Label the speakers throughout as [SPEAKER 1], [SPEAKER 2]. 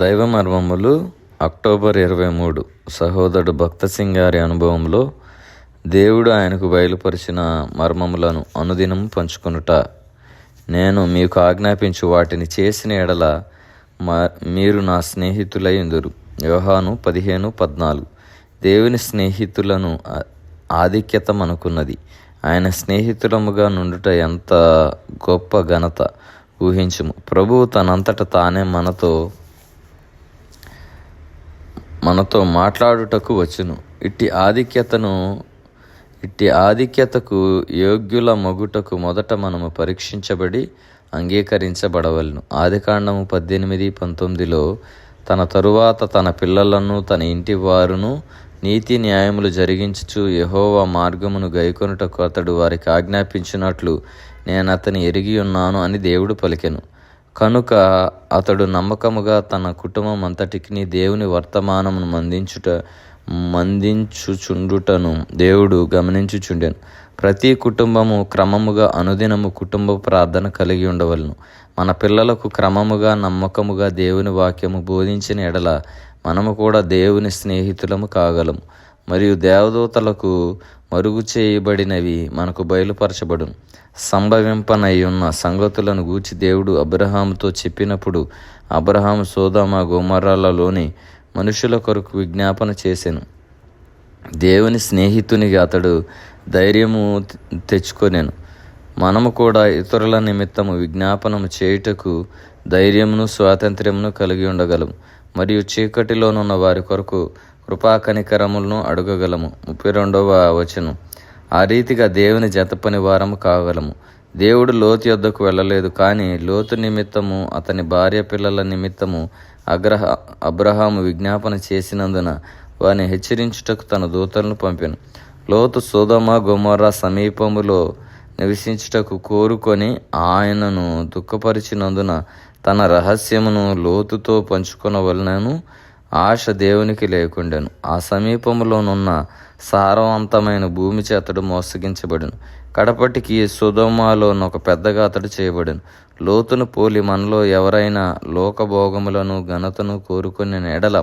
[SPEAKER 1] దైవ మర్మములు అక్టోబర్ 23. సహోదరుడు భక్త సింగ్ గారి అనుభవంలో దేవుడు ఆయనకు బయలుపరిచిన మర్మములను అనుదినం పంచుకొనుట. నేను మీకు ఆజ్ఞాపించు వాటిని చేసిన ఎడల మీరు నా స్నేహితులై ఉందురు. యోహాను 15:14. దేవుని స్నేహితులను ఆధిక్యత మనకున్నది. ఆయన స్నేహితులముగా నుండుట ఎంత గొప్ప ఘనత ఊహించుము. ప్రభువు తనంతట తానే మనతో మాట్లాడుటకు వచ్చును. ఇట్టి ఆధిక్యతకు యోగ్యుల మగుటకు మొదట మనము పరీక్షించబడి అంగీకరించబడవలను. ఆదికాండము 18:19లో తన తరువాత తన పిల్లలను తన ఇంటి వారును నీతి న్యాయములు జరిగించుచు యెహోవా మార్గమును గైకొనుటకు అతడు వారికి ఆజ్ఞాపించినట్లు నేను అతని ఎరిగి ఉన్నాను అని దేవుడు పలికెను. కనుక అతడు నమ్మకముగా తన కుటుంబం అంతటికి దేవుని వర్తమానమును మందించుచుండుటను దేవుడు గమనించుచుండెను. ప్రతి కుటుంబము క్రమముగా అనుదినము కుటుంబ ప్రార్థన కలిగి ఉండవలను. మన పిల్లలకు క్రమముగా నమ్మకముగా దేవుని వాక్యము బోధించిన ఎడల మనము కూడా దేవుని స్నేహితులము కాగలము. మరియు దేవదూతలకు మరుగు చేయబడినవి మనకు బయలుపరచబడును. సంభవింపనయ్యున్న సంగతులను గూర్చి దేవుడు అబ్రహాముతో చెప్పినప్పుడు అబ్రహాము సొదొమ గొమొర్రాలలోని మనుషుల కొరకు విజ్ఞాపన చేసెను. దేవుని స్నేహితునిగా అతడు ధైర్యము తెచ్చుకొనెను. మనము కూడా ఇతరుల నిమిత్తము విజ్ఞాపనము చేయుటకు ధైర్యమును స్వాతంత్ర్యమును కలిగి ఉండగలము. మరియు చీకటిలోనున్న వారి కొరకు కృపా కనికరములను అడగగలము. 32వ వచనం. ఆ రీతిగా దేవుని జతపని వారము కాగలము. దేవుడు లోతు యొద్దకు వెళ్ళలేదు, కానీ లోతు నిమిత్తము అతని భార్య పిల్లల నిమిత్తము అబ్రహాము విజ్ఞాపన చేసినందున వారిని హెచ్చరించుటకు తన దూతలను పంపెను. లోతు సొదొమ గొమొర్రా సమీపములో నివసించుటకు కోరుకొని ఆయనను దుఃఖపరిచినందున తన రహస్యమును లోతుతో పంచుకొనవలెనను ఆశ దేవునికి లేకుండెను. ఆ సమీపములోనున్న సారవంతమైన భూమిచే అతడు మోసగించబడెను. కడపటికి సొదొమలోనొక పెద్దగా అతడు చేయబడెను. లోతును పోలి మనలో ఎవరైనా లోకభోగములను ఘనతను కోరుకునే ఎడల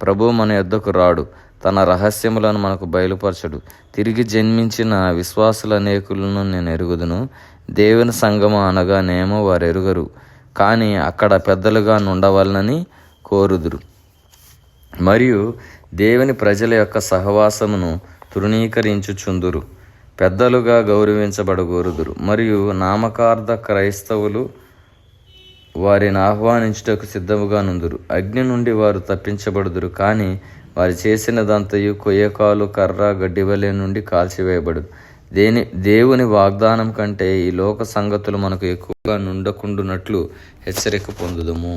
[SPEAKER 1] ప్రభువు మన యొద్దకు రాడు, తన రహస్యములను మనకు బయలుపరచడు. తిరిగి జన్మించిన విశ్వాసుల అనేకులను నేను ఎరుగుదును. దేవుని సంఘము అనగానేమో వారు ఎరుగరు, కానీ అక్కడ పెద్దలుగా నుండవలనని కోరుదురు. మరియు దేవుని ప్రజల యొక్క సహవాసమును తృణీకరించుచుందురు, పెద్దలుగా గౌరవించబడగోరుదురు. మరియు నామకార్థ క్రైస్తవులు వారిని ఆహ్వానించుటకు సిద్ధముగా నుందురు. అగ్ని నుండి వారు తప్పించబడుదురు, కానీ వారు చేసినదంతయు కొయ్యకాలు కర్ర గడ్డివలె నుండి కాల్చివేయబడు. దేవుని వాగ్దానం కంటే ఈ లోక సంగతులు మనకు ఎక్కువగా నుండకుండునట్లు హెచ్చరిక పొందుదము.